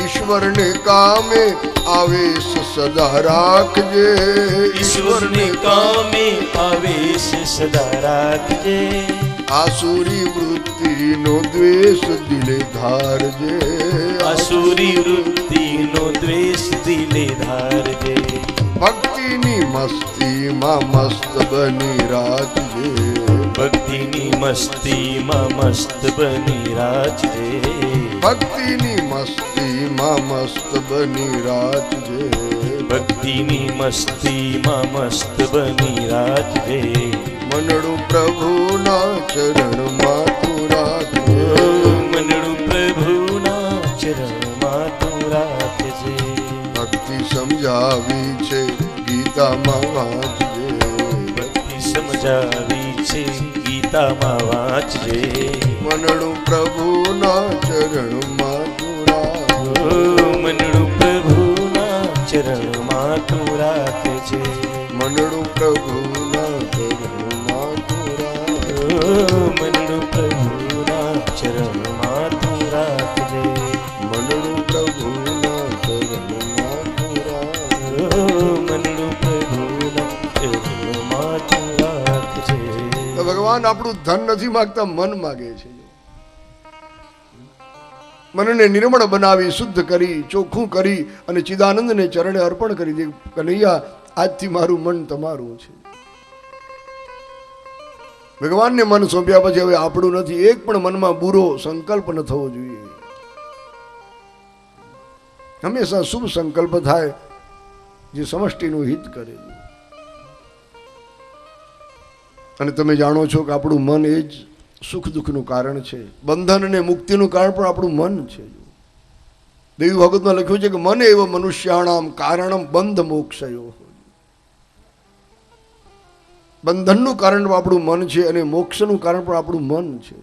ઈશ્વરને કામે આવેશ સદા રાખજે, ઈશ્વરને કામે આવેશ સદા રાખજે, આસુરી વૃત્તિનો દ્વેષ દિલે ધારજે, આસુરી વૃત્તિનો દ્વેષ દિલે ધારજે, ભક્તિની મસ્તીમાં મસ્ત બની રાખજે, ભક્તિની મસ્તીમાં મસ્ત બની રાખજે, ભક્તિની મસ્તીમાં મસ્ત બની રાખજે, ભક્તિની મસ્તીમાં મસ્ત બની રાખજે, મનડું પ્રભુના ચરણમાં તું રાખજે, મનડું પ્રભુના ચરણમાં તું રાખજે, ભક્તિ સમજાવી છે ગીતામાં વાંચજે, ભક્તિ સમજાવી છે ગીતામાં વાંચજે, મનડું પ્રભુના ચરણમાં તું રાખજે, મનડું પ્રભુના ચરણમાં તું રાખજે, મનડું પ્રભુના ચરણમાં તું રાખજે, મનડું પ્રભુના ચરણમાં તું રાખજે, મનડું પ્રભુના ચરણમાં તું રાખજે, મનડું પ્રભુના ચરણમાં તું રાખજે. તો ભગવાન આપણું ધન નથી માગતા, મન માગે છે. મનને નિર્મળ બનાવી શુદ્ધ કરી ચોખ્ખું કરી અને ચિદાનંદને ચરણે અર્પણ કરી દે. કનૈયા, આજથી મારું મન તમારું છે. ભગવાનને મન સોંપ્યા પછી હવે આપણું નથી. એક પણ મનમાં બુરો સંકલ્પ ન થવો જોઈએ. હંમેશા શુભ સંકલ્પ થાય જે સમષ્ટિનું હિત કરે. અને તમે જાણો છો કે આપણું મન એ જ સુખ દુઃખનું કારણ છે. બંધન અને મુક્તિનું કારણ પણ આપણું મન છે. દેવી ભાગવતમાં લખ્યું છે કે મન એવ મનુષ્યાણામ કારણમ બંધ મોક્ષયો. બંધનનું કારણ પણ આપણું મન છે અને મોક્ષનું કારણ પણ આપણું મન છે.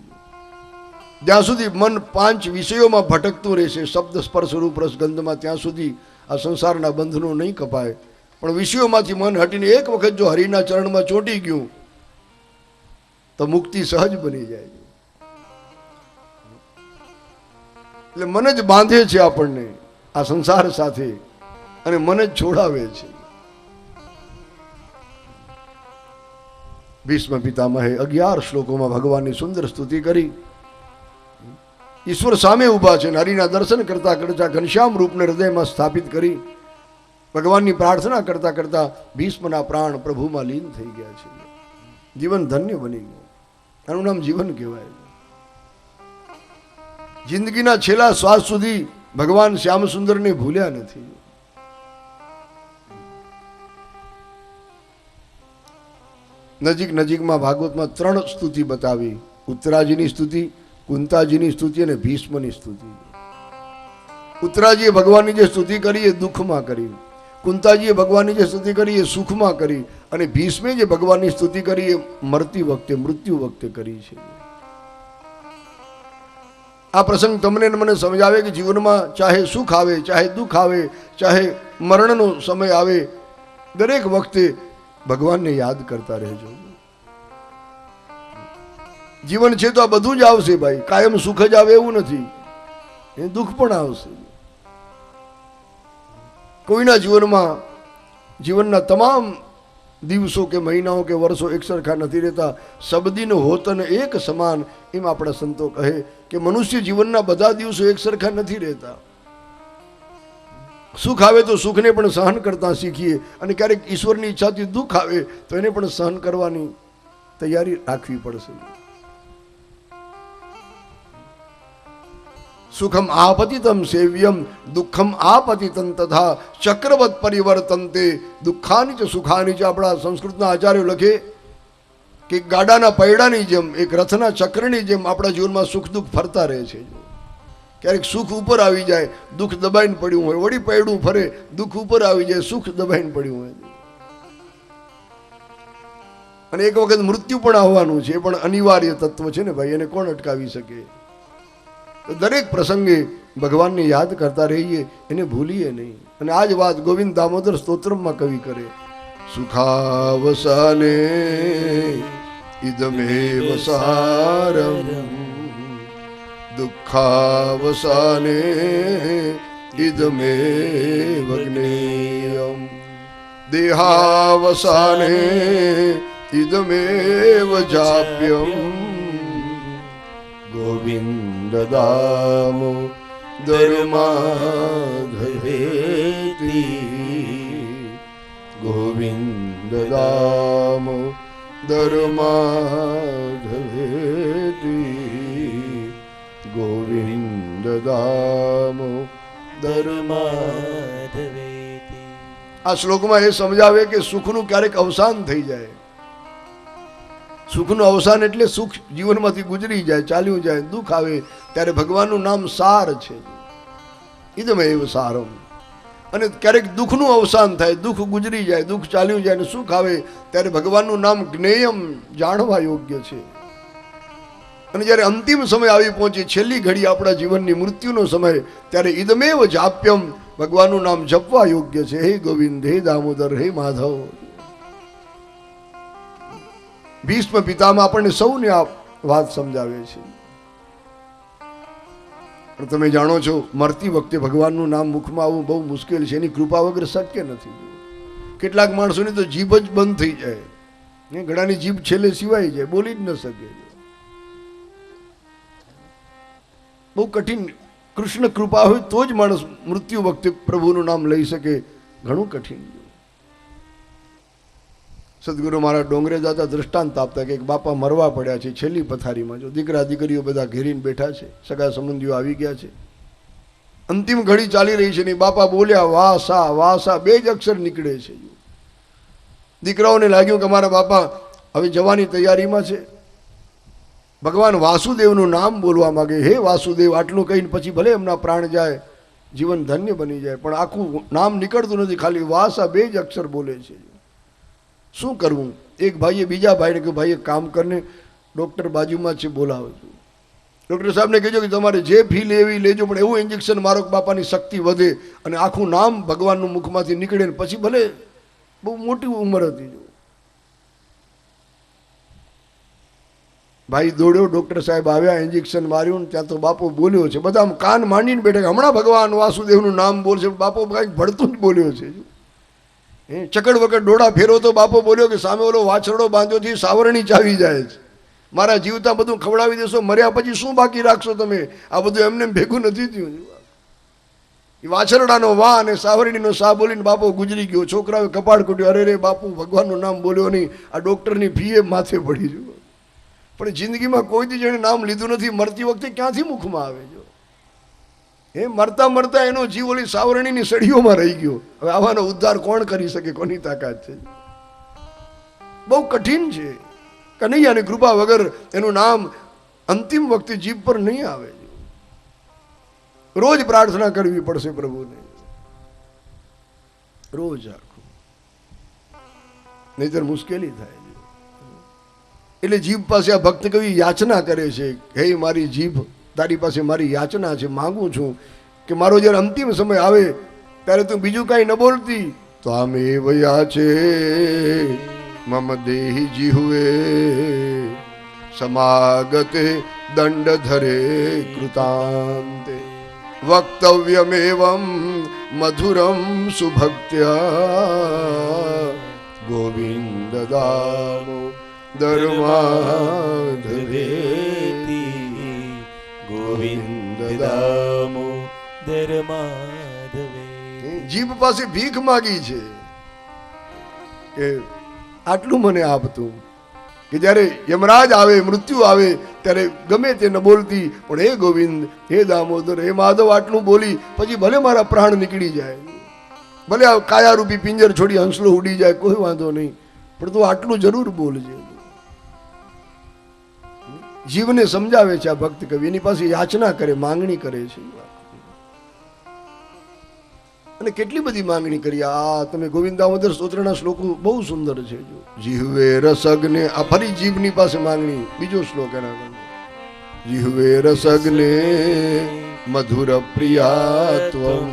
જ્યાં સુધી મન 5 વિષયોમાં ભટકતું રહેશે, શબ્દ સ્પર્શ રૂપ રસ ગંધમાં, ત્યાં સુધી આ સંસારના બંધનો નહીં કપાય. પણ વિષયોમાંથી મન હટીને એક વખત જો હરિના ચરણમાં ચોંટી ગયું તો મુક્તિ સહજ બની જાય. એટલે મન જ બાંધે છે આપણને આ સંસાર સાથે અને મન જ છોડાવે છે. ભીષ્મ પિતામહે 11 શ્લોકોમાં ભગવાનની સુંદર સ્તુતિ કરી. ઈશ્વર સામે ઊભા છે, હરિના દર્શન કરતા કરતા ઘનશ્યામ રૂપને હૃદયમાં સ્થાપિત કરી ભગવાનની પ્રાર્થના કરતા કરતા ભીષ્મના પ્રાણ પ્રભુમાં લીન થઈ ગયા છે. જીવન ધન્ય બની ગયું. આનું નામ જીવન કહેવાય. જિંદગીના છેલ્લા શ્વાસ સુધી ભગવાન શ્યામ સુંદરને ભૂલ્યા નથી. નજીકમાં ભાગવતમાં 3 સ્તુતિ બતાવી. ઉત્તરાજીની સ્તુતિ, કુંતાજીની સ્તુતિ અને ભીષ્મની સ્તુતિ. ઉત્તરાજીએ ભગવાનની જે સ્તુતિ કરી એ દુઃખમાં કરી, કુંતાજીએ ભગવાનની જે સ્તુતિ કરી એ સુખમાં કરી, અને ભીષ્મે જે ભગવાનની સ્તુતિ કરી એ મરતી વખતે, મૃત્યુ વખતે કરી છે. આ પ્રસંગ તમને મને સમજાવે કે જીવનમાં ચાહે સુખ આવે, ચાહે દુઃખ આવે, ચાહે મરણનો સમય આવે, દરેક વખતે ભગવાનને યાદ કરતા રહેજો. જીવન છે તો આ બધું જ આવશે ભાઈ. કાયમ સુખ જ આવે એવું નથી, એ દુઃખ પણ આવશે. કોઈના જીવનના તમામ દિવસો કે મહિનાઓ કે વર્ષો એક સરખા નથી રહેતા. સબદિન હોતન એક સમાન, એમ આપણા સંતો કહે કે મનુષ્ય જીવનના બધા દિવસો એક સરખા નથી રહેતા. સુખ આવે તો સુખને પણ સહન કરતા શીખીએ, અને ક્યારેક ઈશ્વરની ઈચ્છાથી દુઃખ આવે તો એને પણ સહન કરવાની તૈયારી રાખવી પડશે. સુખમ આપતિતમ સેવ્યમ દુઃખમ આપતિતમ તથા ચક્રવત પરિવર્તનતે દુઃખાની ચ સુખાની ચ. આપણા સંસ્કૃતના આચાર્યો લખે કે ગાડાના પૈડાની જેમ, એક રથના ચક્રની જેમ આપણા જીવનમાં સુખ દુઃખ ફરતા રહે છે. ક્યારેક સુખ ઉપર આવી જાય, દુઃખ દબાઈને પડ્યું હોય, વળી પૈડું ફરે, દુઃખ ઉપર આવી જાય, સુખ દબાઈને પડ્યું હોય. અને એક વખત મૃત્યુ પણ આવવાનું છે, એ પણ અનિવાર્ય તત્વ છે ને ભાઈ, એને કોણ અટકાવી શકે. દરેક પ્રસંગે ભગવાનને યાદ કરતા રહીએ, એને ભૂલીએ નહીં. અને આ જ વાત ગોવિંદ દામોદર સ્તોત્રમાં કવિ કરે. સુખાવસાને ઇદમેવ સારમ, દુઃખાવસાને ઇદમેવ જ્ઞેયમ દેહાવસાને ઇદમેવ જાપ્યમ ગોવિંદ દામો દરમાધવેતિ ગોવિંદ દામો દરમાધવેતિ ગોવિંદ દામો ધર્માધવેતિ. આ શ્લોકમાં એ સમજાવે કે સુખનું ક્યારેક અવસાન થઈ જાય. સુખનું અવસાન એટલે સુખ જીવનમાંથી ગુજરી જાય, ચાલ્યું જાય, દુઃખ આવે ત્યારે ભગવાનનું નામ સાર છે, ઇદમેવ સારમ. અને ક્યારેક દુઃખનું અવસાન થાય, દુઃખ ગુજરી જાય, દુઃખ ચાલ્યું જાય અને સુખ આવે ત્યારે ભગવાનનું નામ જ્ઞેયમ, જાણવા યોગ્ય છે. અને જ્યારે અંતિમ સમય આવી પહોંચી, છેલ્લી ઘડી આપણા જીવનની મૃત્યુનો સમય, ત્યારે ઇદમેવ જાપ્યમ, ભગવાનનું નામ જપવા યોગ્ય છે. હે ગોવિંદ, હે દામોદર, હે માધવ. ભીષ્મ પિતામાં આપણને સૌને આ વાત સમજાવે છે. પણ તમે જાણો છો, મરતી વખતે ભગવાનનું નામ મુખમાં આવવું બહુ મુશ્કેલ છે. એની કૃપા વગર શક્ય નથી. કેટલાક માણસોની તો જીભ જ બંધ થઈ જાય, ઘણાની જીભ છેલ્લે સિવાય જાય, બોલી જ ન શકે. બહુ કઠિન. કૃષ્ણ કૃપા હોય તો જ માણસ મૃત્યુ વખતે પ્રભુનું નામ લઈ શકે. ઘણું કઠિન. સદગુરુ મારા ડોંગરે દાદા દ્રષ્ટાંત આપતા કે એક બાપા મરવા પડ્યા છે છેલ્લી પથારીમાં. જો દીકરા દીકરીઓ બધા ઘેરીને બેઠા છે, સગા સંબંધીઓ આવી ગયા છે, અંતિમ ઘડી ચાલી રહી છે ને બાપા બોલ્યા વાસા વાસા, બે જ અક્ષર નીકળે છે. દીકરાઓને લાગ્યું કે મારા બાપા હવે જવાની તૈયારીમાં છે. ભગવાન વાસુદેવનું નામ બોલવા માંગે, હે વાસુદેવ, આટલું કહીને પછી ભલે એમના પ્રાણ જાય, જીવન ધન્ય બની જાય, પણ આખું નામ નીકળતું નથી, ખાલી વાસા બે જ અક્ષર બોલે છે. શું કરવું? એક ભાઈએ બીજા ભાઈને કહ્યું, ભાઈ એક કામ કરીને ડૉક્ટર બાજુમાં છે, બોલાવો છું. ડૉક્ટર સાહેબને કહેજો કે તમારે જે ફી લેવી લેજો, પણ એવું ઇન્જેક્શન મારો કે બાપાની શક્તિ વધે અને આખું નામ ભગવાનનું મુખમાંથી નીકળે ને પછી ભલે બહુ મોટી ઉંમર હતી. ભાઈ દોડ્યો, ડૉક્ટર સાહેબ આવ્યા, ઇન્જેક્શન માર્યું, ત્યાં તો બાપો બોલ્યો છે. બધા કાન માંડીને બેઠા, હમણાં ભગવાન વાસુદેવનું નામ બોલશે. બાપો કાંઈક ભળતું જ બોલ્યો છે. ચકડ વકડ ડોળા ફેરો તો બાપો બોલ્યો કે સામે ઓલો વાછરડો બાંધ્યો થી સાવરણી ચાવી જાય છે. મારા જીવતા બધું ખવડાવી દેશો, મર્યા પછી શું બાકી રાખશો તમે? આ બધું એમને ભેગું નથી થયું. વાછરડાનો વા અને સાવરણીનો સા બોલીને બાપો ગુજરી ગયો. છોકરાએ કપાળ કૂટ્યું, અરે રે બાપુ ભગવાનનું નામ બોલ્યો નહીં, આ ડૉક્ટરની ફી માથે પડી ગયું. પણ જિંદગીમાં કોઈથી જેણે નામ લીધું નથી, મરતી વખતે ક્યાંથી મુખમાં આવે? જો એ મરતા મરતા એનો જીવ ઓલી સાવરણીની સળીઓમાં રહી ગયો. હવે આવાનો ઉદ્ધાર કોણ કરી શકે? કોની તાકાત છે? બહુ કઠિન છે. કનૈયાની કૃપા વગર એનું નામ અંતિમ વખતે જીભ પર નહીં આવે. રોજ પ્રાર્થના કરવી પડશે પ્રભુને, રોજ આખું, નહીતર મુશ્કેલી થાય. એટલે જીભ પાસે આ ભક્ત કવિ યાચના કરે છે, હે મારી જીભ, તારી પાસે મારી યાચના છે, માંગુ છું કે મારો જ્યારે અંતિમ સમય આવે ત્યારે તું બીજું કાંઈ ન બોલતી. તો આમ એ વયા છે મમ દેહી જીહુએ સમાગતે દંડ ધરે કૃતાંતે વક્તવ્યમેવમ મધુરમ સુભક્ત્યા ગોવિંદ દામો દરમાધવેતિ ગોવિંદ દામો ધર્માધવેતિ. જીભ પાસે ભીખ માગી છે કે આટલું મને આપતું, કે જ્યારે યમરાજ આવે, મૃત્યુ આવે ત્યારે ગમે તે ન બોલતી, પણ હે ગોવિંદ, હે દામોદર, હે માધવ આટલું બોલી પછી ભલે મારા પ્રાણ નીકળી જાય, ભલે આ કાયારૂપી પિંજર છોડી હંસલો ઉડી જાય, કોઈ વાંધો નહીં, પણ તું આટલું જરૂર બોલજે. જીવને સમજાવે છે આ ભક્ત કવિ, એની પાસે યાચના કરે, માંગણી કરે છે. અને કેટલી બધી માંગણી કરી. આ તમે ગોવિંદ દામોદર સ્તોત્રના શ્લોકો બહુ સુંદર છે. જો જીહવે રસગ્ને, આ ફરી જીભની પાસે માંગણી, બીજો શ્લોક એના. જીહવે રસગ્ને મધુર પ્રિયાત્વમ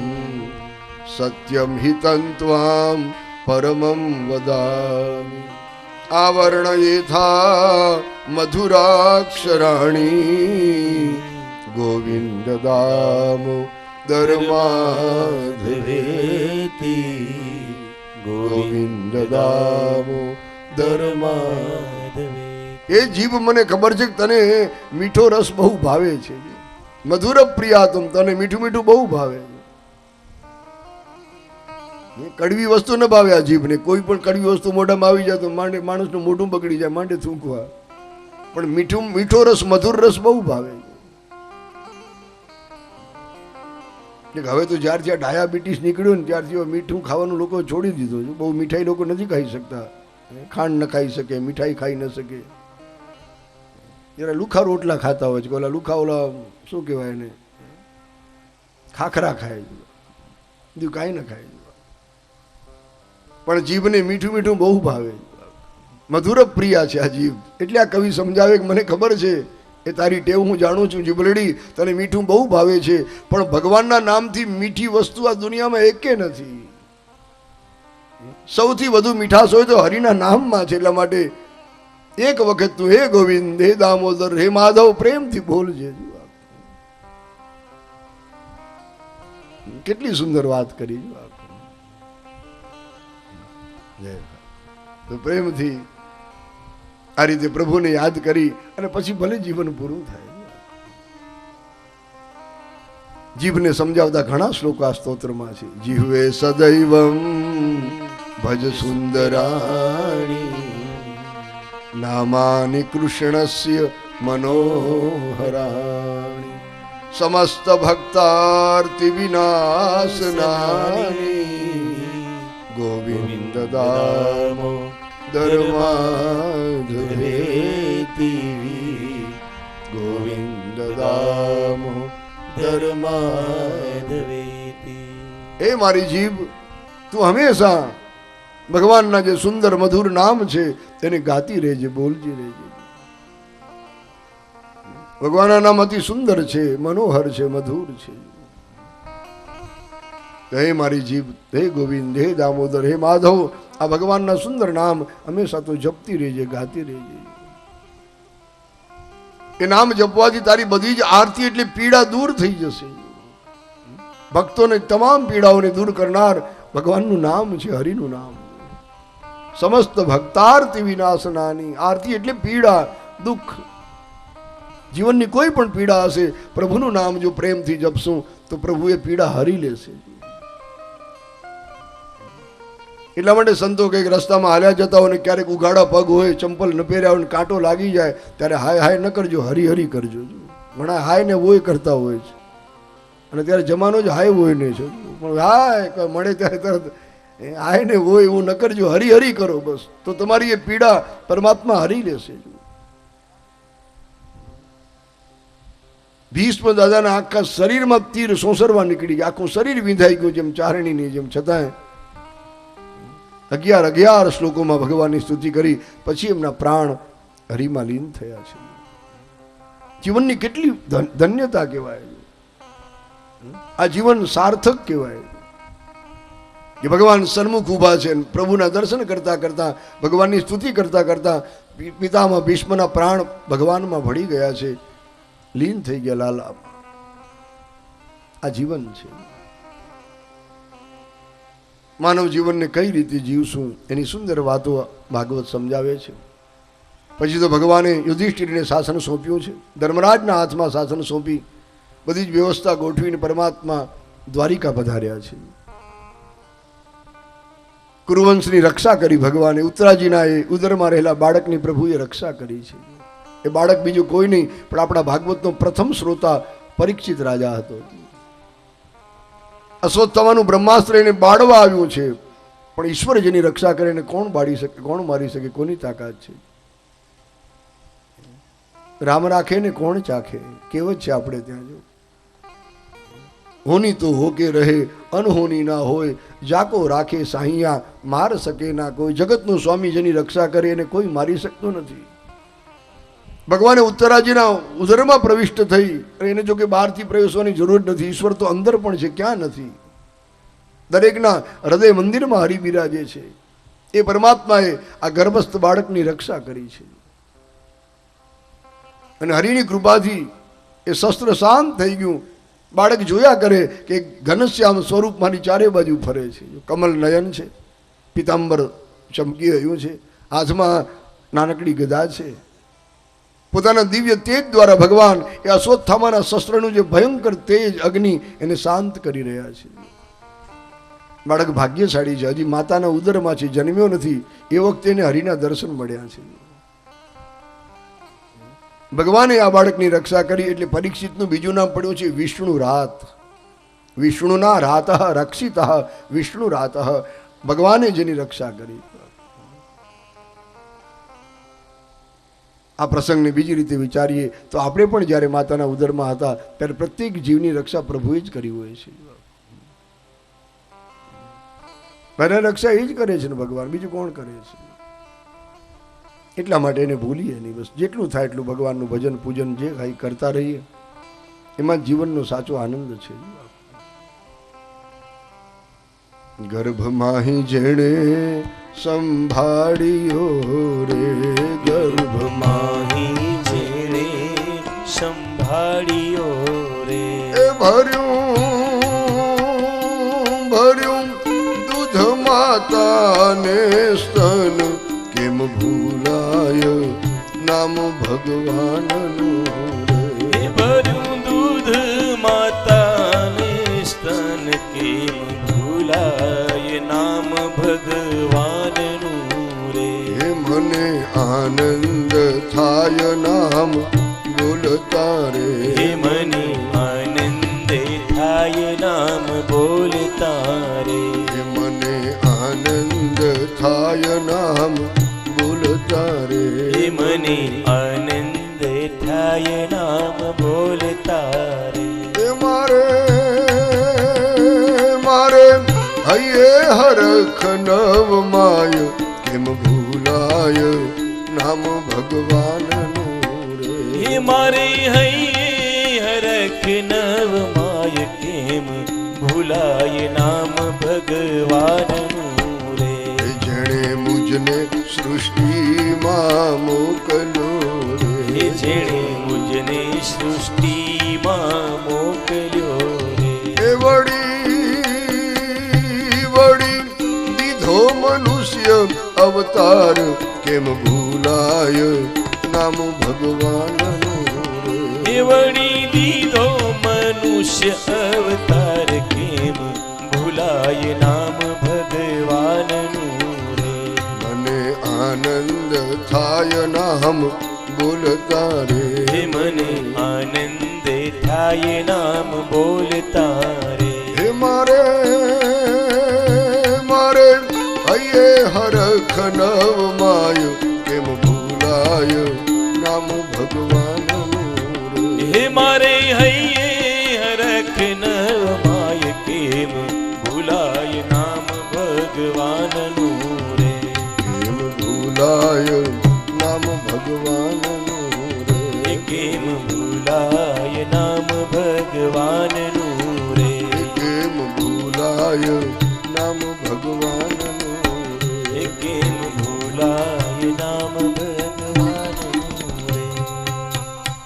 સત્યમ હિતં ત્વામ પરમમ વદામિ આવર્ણયેથા મધુરાક્ષરાણી ગોવિંદ દામો ધર્માધવેતિ ગોવિંદ દામોદર ધર્માધવે એ જીભ મને ખબર છે કે તને મીઠો રસ બહુ ભાવે છે. મધુર પ્રિયાતમ, તને મીઠું મીઠું બહુ ભાવે છે. કડવી વસ્તુ ન ભાવે આ જીભને. કોઈ પણ કડવી વસ્તુ મોઢામાં આવી જાય તો માંડે માણસનું મોઢું બગડી જાય, માંડે થૂંકવા. પણ મીઠો રસ, મધુર રસ બહુ ભાવે છે. હવે તો જ્યારથી આ ડાયાબિટીસ નીકળ્યું ને ત્યારથી મીઠું ખાવાનું લોકો છોડી દીધું છે. બહુ મીઠાઈ લોકો નથી ખાઈ શકતા. ખાંડ ન ખાઈ શકે, મીઠાઈ ખાઈ ન શકે. જરા લુખા રોટલા ખાતા હોય છે. ઓલા લુખા ઓલા શું કહેવાય એને, ખાખરા ખાય, બીજું કાંઈ ન ખાય. પણ જીભને મીઠું મીઠું બહુ ભાવે. મધુર પ્રિયા છે આ જીભ. એટલે આ કવિ સમજાવે કે મને ખબર છે એ તારી ટેવ હું જાણું છું જીભલડી, તને મીઠું બહુ ભાવે છે. પણ ભગવાનના નામથી મીઠી વસ્તુ આ દુનિયામાં એકે નથી. સૌથી વધુ મીઠાશ હોય તો હરિના નામમાં છે. એટલા માટે એક વખત તું હે ગોવિંદ, હે દામોદર, હે માધવ પ્રેમથી બોલજે. કેટલી સુંદર વાત કરી. તો પ્રેમથી આ રીતે પ્રભુને યાદ કરી અને પછી ભલે જીવન પૂરું થાય. જીભને સમજાવતા ઘણા શ્લોકો આ સ્તોત્રમાં છે. જીહવે સદૈવમ ભજ સુંદરાણી નામાની કૃષ્ણસ્ય મનોહરાણી સમસ્ત ભક્તાર્તિ વિનાશનાની ગોવિંદ દામોદર માધવેતિ ગોવિંદ દામોદર ધર્માધવેતિ. એ મારી જીભ, તું હંમેશા ભગવાનના જે સુંદર મધુર નામ છે તેને ગાતી રહેજે, બોલજી રહેજે. ભગવાનના નામ અતિ સુંદર છે, મનોહર છે, મધુર છે. હે મારી જીભ, હે ગોવિંદ, હે દામોદર, હે માધવ, આ ભગવાનના સુંદર નામ હંમેશા તો જપતી રહેજે, ગાતી રહેજે. એ નામ જપવાથી તારી બધી જ આરતી એટલે પીડા દૂર થઈ જશે. ભક્તોને તમામ પીડાઓને દૂર કરનાર ભગવાનનું નામ છે, હરિનું નામ. સમસ્ત ભક્તાર્તિ વિનાશનાની. આરતી એટલે પીડા, દુઃખ. જીવનની કોઈ પણ પીડા હશે, પ્રભુનું નામ જો પ્રેમથી જપશું તો પ્રભુ એ પીડા હરી લેશે. એટલા માટે સંતો કંઈક રસ્તામાં હાલ્યા જતા હોય ને ક્યારેક ઉઘાડા પગ હોય, ચંપલ ન પહેર્યા હોય, કાંટો લાગી જાય, ત્યારે હાય હાય ન કરજો, હરી હરી કરજો. ઘણા હાય ને વોય કરતા હોય છે, અને ત્યારે જમાનો જ હાય વોય ને છે. પણ હાય મળે ત્યારે તરત હાય ને વોય એવું ન કરજો, હરી હરી કરો બસ, તો તમારી એ પીડા પરમાત્મા હરી લેશે. ભીષ્મ દાદાના આખા શરીરમાં તીર સોસરવા નીકળી ગયા, આખું શરીર વિંધાઈ ગયું જેમ ચારણીની જેમ. છતાંય 11 શ્લોકોમાં ભગવાનની સ્તુતિ કરી પછી એમના પ્રાણ હરિમાં લીન થયા છે. જીવનની કેટલી ધન્યતા કહેવાય. આ જીવન સાર્થક કહેવાય કે ભગવાન સન્મુખ ઊભા છે, પ્રભુના દર્શન કરતા કરતા, ભગવાનની સ્તુતિ કરતા કરતા પિતામાં ભીષ્મના પ્રાણ ભગવાનમાં ભળી ગયા છે, લીન થઈ ગયા લાલા. આ જીવન છે. માનવ જીવનને કઈ રીતે જીવશું એની સુંદર વાતો ભાગવત સમજાવે છે. પછી તો ભગવાને યુધિષ્ઠિરને શાસન સોંપ્યું છે, ધર્મરાજના હાથમાં શાસન સોંપી બધી જ વ્યવસ્થા ગોઠવીને પરમાત્મા દ્વારિકા પધાર્યા છે. કુરુવંશની રક્ષા કરી ભગવાને. ઉત્તરાજીના એ ઉદરમાં રહેલા બાળકની પ્રભુએ રક્ષા કરી છે. એ બાળક બીજું કોઈ નહીં પણ આપણા ભાગવતનો પ્રથમ શ્રોતા પરીક્ષિત રાજા હતો. અશ્વત્થામાનું બ્રહ્માસ્ત્ર એને બાળવા આવ્યું છે, પણ ઈશ્વર જેની રક્ષા કરે એને કોણ બાળી શકે, કોણ મારી શકે, કોની તાકાત છે? રામ રાખે ને કોણ ચાખે, કહેવત છે આપણે ત્યાં. જો હોની તો હોકે રહે, અનહોની ના હોય, જાકો રાખે સાહિયા, માર શકે ના કોઈ. જગતનો સ્વામી જેની રક્ષા કરે એને કોઈ મારી શકતો નથી. ભગવાને ઉત્તરાજીના ઉદરમાં પ્રવિષ્ટ થઈ, એને જો કે બહારથી પ્રવેશવાની જરૂર નથી. ઈશ્વર તો અંદર પણ છે, ક્યાં નથી? દરેકના હૃદય મંદિરમાં હરિ બિરાજે છે. એ પરમાત્માએ આ ગર્ભસ્થ બાળકની રક્ષા કરી છે, અને હરિની કૃપાથી એ શસ્ત્ર શાંત થઈ ગયું. બાળક જોયા કરે કે ઘનશ્યામ સ્વરૂપમાંની ચારે બાજુ ફરે છે, કમલ નયન છે, પિતાંબર ચમકી રહ્યું છે, હાથમાં નાનકડી ગદા છે, પોતાના દિવ્ય તેજ દ્વારા ભગવાન એ અશ્વત્થામાના શસ્ત્રનું જે ભયંકર તેજ અગ્નિ એને શાંત કરી રહ્યા છે. બાળક ભાગ્યશાળી છે, હજી માતાના ઉદરમાં છે, જન્મ્યો નથી, એ વખતે એને હરિના દર્શન મળ્યા છે. ભગવાને આ બાળકની રક્ષા કરી એટલે પરીક્ષિતનું બીજું નામ પડ્યું છે વિષ્ણુ રાત. વિષ્ણુના રાત રક્ષિત વિષ્ણુ રાત, ભગવાને જેની રક્ષા કરી. આ પ્રસંગને બીજી રીતે વિચારીએ તો આપણે પણ જ્યારે માતાના ઉદરમાં હતા ત્યારે પ્રત્યેક જીવની રક્ષા પ્રભુએ જ કરી હોય છે. પહેલા રક્ષા એ જ કરે છે ને ભગવાન, બીજું કોણ કરે છે? એટલા માટે એને ભૂલીએ નહીં. બસ જેટલું થાય એટલું ભગવાનનું ભજન પૂજન જે કાંઈ કરતા રહીએ, એમાં જીવનનો સાચો આનંદ છે. ગર્ભમાં જેણે સંભાળ્યો રે, ગર્ભમાં જેણે સંભાળ્યો રે, એ ભર્યું ભર્યું દૂધ માતાને સ્તન, કેમ ભૂલાય નામ ભગવાનનું રે. ભર્યું દૂધ માતાને સ્તન, કેમ ભૂલાય નામ ભગવાનનું રે. મને આનંદ થાય નામ બોલતા રે, મને આનંદ થાય નામ બોલતા રે. મને આનંદ થાય નામ બોલતા રે. મને આનંદ થાય નામ બોલતા રે. મારે મારે હૈયે હરખ નવ માય, કેમ ભૂલાય નામ ભગવાનનું રે. મારે હૈયે હરખ નવ માય, કેમ ભૂલાય નામ ભગવાનનું રે. જેણે મુજને સૃષ્ટિમાં મોકલો રે, જેણે મુજને સૃષ્ટિમાં મોકલ્યો રે. એ વળી દીધો મનુષ્ય અવતાર, કેમ ભૂલાય નામ ભગવાનનું રે. વળી દીધો મનુષ્ય અવતાર, કેમ ભૂલાય નામ ભગવાનનું રે. મને આનંદ થાય નામ બોલતા રે. મને આનંદ થાય નામ બોલતા રે. હે મારે મારે હૈયે હરખ નવ માય, કેમ ભૂલાય નામ ભગવાનનું રે. મારે હૈયે હરખ નવ માય, કેમ ભૂલાય નામ ભગવાનનું રે. કેમ ભૂલાય નામ ભગવાનનું રે. કેમ ભૂલાય નામ ભગવાનનું રે. કેમ ભૂલાય નામ ભગવાનનું રે. કેમ ભૂલાય નામ ભગવાનનું રે.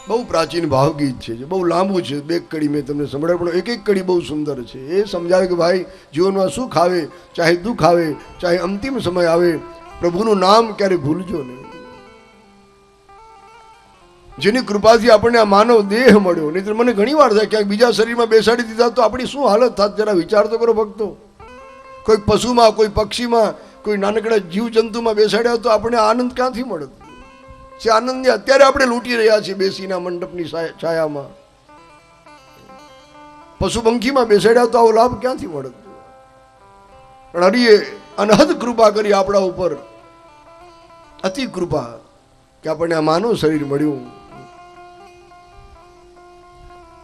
બહુ પ્રાચીન ભાવગીત છે, બહુ લાંબુ છે, બે કડી મેં તમને સંભળાવ્યું, પણ એક એક કડી બહુ સુંદર છે. એ સમજાવે કે ભાઈ જીવનમાં સુખ આવે ચાહે દુઃખ આવે, ચાહે અંતિમ સમય આવે, પ્રભુનું નામ ક્યારે ભૂલજો નહીં. જેની કૃપાથી આપણને આ માનવ દેહ મળ્યો, નહીં તો મને ઘણી વાર થાય ક્યાંક બીજા શરીરમાં બેસાડી દીધા તો આપણી શું હાલત થાત, જરા વિચાર તો કરો ભક્તો. કોઈ પશુમાં, કોઈ પક્ષીમાં, કોઈ નાનકડા જીવજંતુમાં બેસાડ્યા તો આપણને આનંદ ક્યાંથી મળે? જે આનંદને અત્યારે આપણે લૂંટી રહ્યા છીએ બેસીના મંડપની છાયામાં, પશુ પંખીમાં બેસાડ્યા તો આવો લાભ ક્યાંથી મળે? પણ હરિએ અનહદ કૃપા કરી આપણા ઉપર, અતિ કૃપા, કે આપણને આ માનવ શરીર મળ્યું.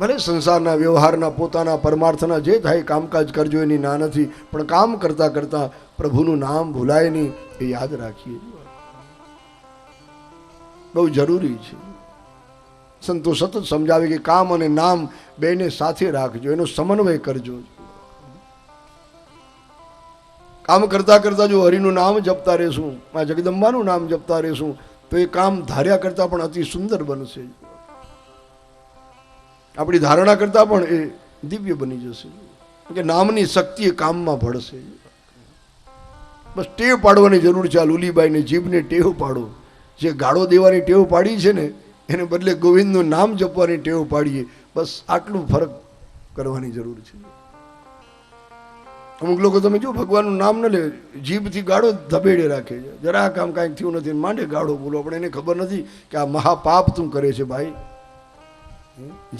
ભલે સંસારના વ્યવહારના પોતાના પરમાર્થના જે થાય કામકાજ કરજો, એની ના નથી, પણ કામ કરતા કરતા પ્રભુનું નામ ભૂલાય નહીં એ યાદ રાખીએ, બહુ જરૂરી છે. સંતો સતત સમજાવે કે કામ અને નામ બેને સાથે રાખજો, એનો સમન્વય કરજો. કામ કરતા કરતા જો હરિનું નામ જપતા રહેશું, આ જગદંબાનું નામ જપતા રહેશું, તો એ કામ ધાર્યા કરતા પણ અતિ સુંદર બનશે. આપણી ધારણા કરતા પણ એ દિવ્ય બની જશે, કે નામની શક્તિ એ કામમાં ભળશે. બસ ટેવ પાડવાની જરૂર છે. આ લુલીબાઈને જીભને ટેવ પાડો. જે ગાળો દેવાની ટેવ પાડી છે ને એને બદલે ગોવિંદનું નામ જપવાની ટેવ પાડીએ. બસ આટલું ફરક કરવાની જરૂર છે. અમુક લોકો તમે જો ભગવાનનું નામ ન લે, જીભથી ગાળો ધબેડે રાખે છે. જરા કામ કાંઈક થયું નથી માંડે ગાળો બોલો. પણ એને ખબર નથી કે આ મહાપાપ તું કરે છે ભાઈ.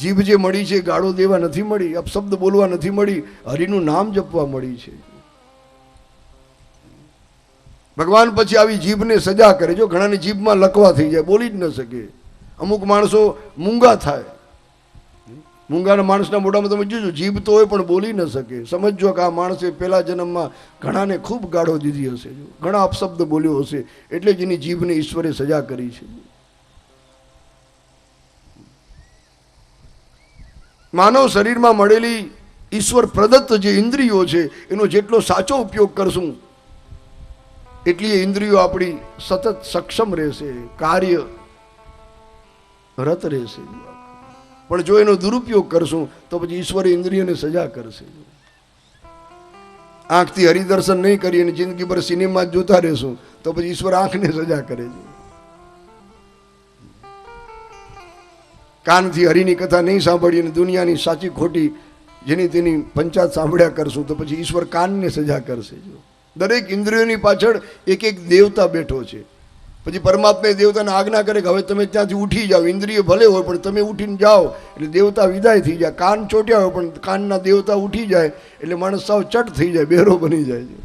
જીભ જે મળી છે ગાળો દેવા નથી મળી, અપશબ્દ બોલવા નથી મળી, હરિનું નામ જપવા મળી છે. ભગવાન પછી આવી જીભને સજા કરે. જો ઘણાની જીભમાં લકવા થઈ જાય, બોલી જ ન શકે. અમુક માણસો મૂંગા થાય. મૂંગાના માણસના મોઢામાં તમે જોજો જીભ તો હોય પણ બોલી ન શકે. સમજો કે આ માણસે પહેલા જન્મમાં ઘણાને ખૂબ ગાળો દીધી હશે, ઘણા અપશબ્દ બોલ્યો હશે, એટલે જ એની જીભને ઈશ્વરે સજા કરી છે. માનવ શરીરમાં મળેલી ઈશ્વર પ્રદત્ત જે ઇન્દ્રિયો છે એનો જેટલો સાચો ઉપયોગ કરશું એટલી એ ઇન્દ્રિયો આપણી સતત સક્ષમ રહેશે, કાર્ય રત રહેશે. પણ જો એનો દુરુપયોગ કરશું તો પછી ઈશ્વર ઇન્દ્રિયોને સજા કરશે. આંખથી હરિદર્શન નહીં કરી અને જિંદગીભર સિનેમા જ જોતા રહેશું તો પછી ઈશ્વર આંખને સજા કરે છે. કાનથી હરિની કથા નહીં સાંભળી અને દુનિયાની સાચી ખોટી જેની તેની પંચાયત સાંભળ્યા કરશું તો પછી ઈશ્વર કાનને સજા કરશે. જો દરેક ઇન્દ્રિયોની પાછળ એક એક દેવતા બેઠો છે. પછી પરમાત્મા દેવતાને આજ્ઞા કરે કે હવે તમે ત્યાંથી ઉઠી જાઓ. ઇન્દ્રિય ભલે હોય પણ તમે ઉઠીને જાઓ એટલે દેવતા વિદાય થઈ જાય. કાન ચોટ્યા હોય પણ કાનના દેવતા ઉઠી જાય એટલે માણસ સાવ ચટ થઈ જાય, બેરો બની જાય છે.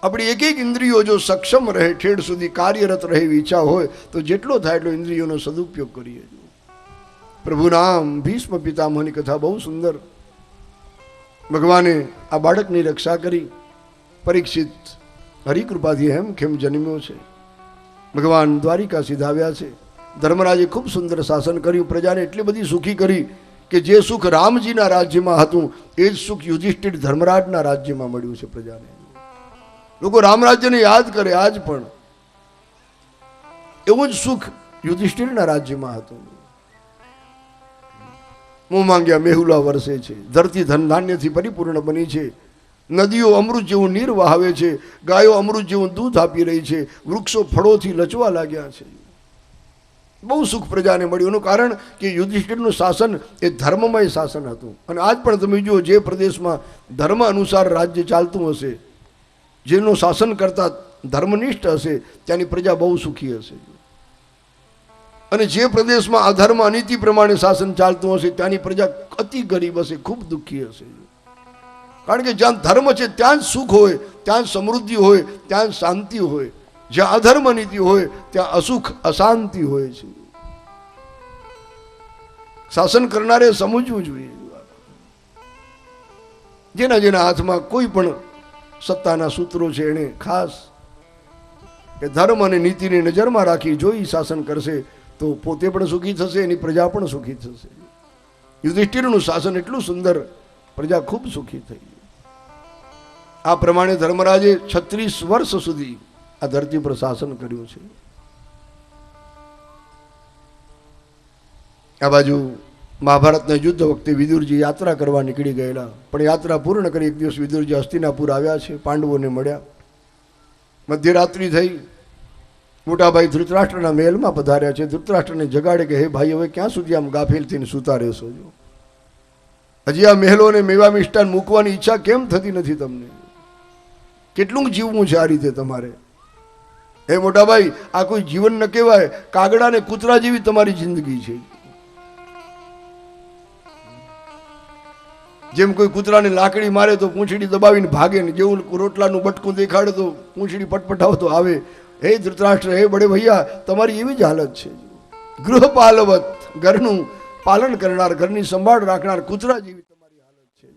આપણી એક એક ઇન્દ્રિયો જો સક્ષમ રહે, ઠેડ સુધી કાર્યરત રહે એવી ઈચ્છા હોય તો જેટલો થાય એટલો ઇન્દ્રિયોનો સદુપયોગ કરીએ. પ્રભુ નામ ભીષ્મ પિતામહની કથા બહુ સુંદર. ભગવાને આ બાળકની રક્ષા કરી. પરીક્ષિત હરિકૃપાથી હેમખેમ જન્મ્યો છે. ભગવાન દ્વારિકા સીધાવ્યા છે. ધર્મરાજે ખૂબ સુંદર શાસન કર્યું. પ્રજાને એટલી બધી સુખી કરી કે જે સુખ રામજીના રાજ્યમાં હતું એ જ સુખ યુધિષ્ઠિર ધર્મરાજના રાજ્યમાં મળ્યું છે પ્રજાને. લોકો રામ રાજ્યને યાદ કરે આજ પણ. એવું જ સુખ યુધિષ્ઠિરના રાજ્યમાં હતું. મોં માંગ્યા મેહુલા વરસે છે. ધરતી ધન ધાન્યથી પરિપૂર્ણ બની છે. નદીઓ અમૃત જેવું નીર વહાવે છે. ગાયો અમૃત જેવું દૂધ આપી રહી છે. વૃક્ષો ફળોથી લચવા લાગ્યા છે. બહુ સુખ પ્રજાને મળ્યું. એનું કારણ કે યુધિષ્ઠિરનું શાસન એ ધર્મમય શાસન હતું. અને આજ પણ તમે જુઓ જે પ્રદેશમાં ધર્મ અનુસાર રાજ્ય ચાલતું હશે, જેનું શાસન કરતા ધર્મનિષ્ઠ હશે ત્યાંની પ્રજા બહુ સુખી હશે. અને જે પ્રદેશમાં અધર્મ અનીતિ પ્રમાણે શાસન ચાલતું હશે ત્યાંની પ્રજા અતિ ગરીબ હશે, ખૂબ દુઃખી હશે. કારણ કે જ્યાં ધર્મ છે ત્યાં જ સુખ હોય, ત્યાં જ સમૃદ્ધિ હોય, ત્યાં જ શાંતિ હોય. જ્યાં અધર્મ નીતિ હોય ત્યાં અસુખ અશાંતિ હોય છે. શાસન કરનારે સમજવું જોઈએ. જેના જેના હાથમાં કોઈ પણ સત્તાના સૂત્રો છે એને ખાસ કે ધર્મ અને નીતિને નજરમાં રાખી જોઈ શાસન કરશે તો પોતે પણ સુખી થશે, એની પ્રજા પણ સુખી થશે. યુધિષ્ઠિરનું શાસન એટલું સુંદર, પ્રજા ખૂબ સુખી થઈ. આ પ્રમાણે ધર્મરાજે 36 વર્ષ સુધી આ ધરતી પર શાસન કર્યું છે. આ બાજુ મહાભારતના યુદ્ધ વખતે વિદુરજી યાત્રા કરવા નીકળી ગયેલા, પણ યાત્રા પૂર્ણ કરી એક દિવસ વિદુરજી હસ્તિનાપુર આવ્યા છે. પાંડવોને મળ્યા. મધ્યરાત્રિ થઈ. મોટાભાઈ ધૃતરાષ્ટ્રના મહેલમાં પધાર્યા છે. ધૃતરાષ્ટ્રને જગાડે કે હે ભાઈ હવે ક્યાં સુધી આમ ગાફેલ થઈને સૂતા રહેશો? જો હજી આ મહેલોને મેવા મિષ્ટાન મૂકવાની ઈચ્છા કેમ થતી નથી તમને? કેટલું જીવવું છે આ રીતે તમારે? હે મોટાભાઈ, આ કોઈ જીવન ન કહેવાય. કાગડા ને કૂતરા જેવી તમારી જિંદગી છે. જેમ કોઈ કૂતરાને લાકડી મારે તો પૂંછડી દબાવીને ભાગે ને, જેવું રોટલાનું બટકું દેખાડે તો પૂંછડી પટપટાવતો આવે. હે ધૃતરાષ્ટ્ર, હે બડે ભૈયા, તમારી એવી જ હાલત છે. ગૃહપાલવત, ઘરનું પાલન કરનાર, ઘરની સંભાળ રાખનાર કૂતરા જેવી તમારી હાલત છે.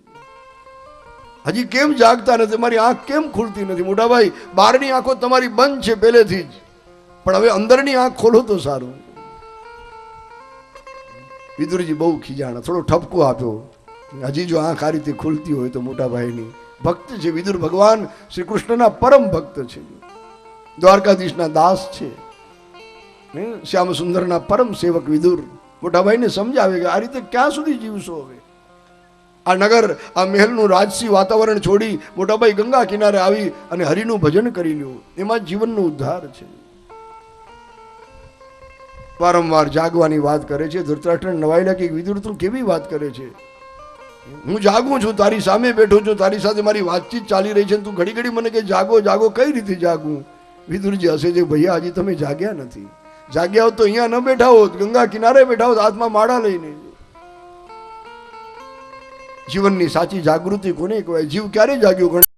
હજી કેમ જાગતા નથી? તમારી આંખ કેમ ખુલતી નથી? મોટાભાઈ, બહારની આંખો તમારી બંધ છે પહેલેથી જ, પણ હવે અંદરની આંખ ખોલો તો સારું. વિદુરજી બહુ ખીજાણા, થોડો ઠપકો આપ્યો. હજી જો આંખ આ રીતે ખુલતી હોય તો મોટાભાઈની ભક્ત છે. વિદુર ભગવાન શ્રી કૃષ્ણના પરમ ભક્ત છે. દ્વારકાધીશના દાસ છે. શ્યામ સુંદરના પરમ સેવક વિદુર. મોટાભાઈને સમજાવે કે આ રીતે ક્યાં સુધી જીવશો હવે? આ નગર, આ મહેલનું રાજસી વાતાવરણ છોડી મોટાભાઈ ગંગા કિનારે આવી અને હરિનું ભજન કરી લ્યું. એમાં જીવનનો ઉદ્ધાર છે. વારંવાર જાગવાની વાત કરે છે. ધૃતરાષ્ટ્ર નવાયેલા કે વિદુર તું કેવી વાત કરે છે? હું જાગું છું, તારી સામે બેઠો છું, તારી સાથે મારી વાતચીત ચાલી રહી છે, તું ઘડી ઘડી મને કે જાગો જાગો. કઈ રીતે જાગું? વિદુરજી હસે છે, ભૈયા હજી તમે જાગ્યા નથી. જાગ્યા હોત તો અહીંયા ન બેઠા હોત, ગંગા કિનારે બેઠા હોત હાથમાં માળા લઈને. જીવનની સાચી જાગૃતિ કોને કહેવાય? જીવ ક્યારે જાગ્યો?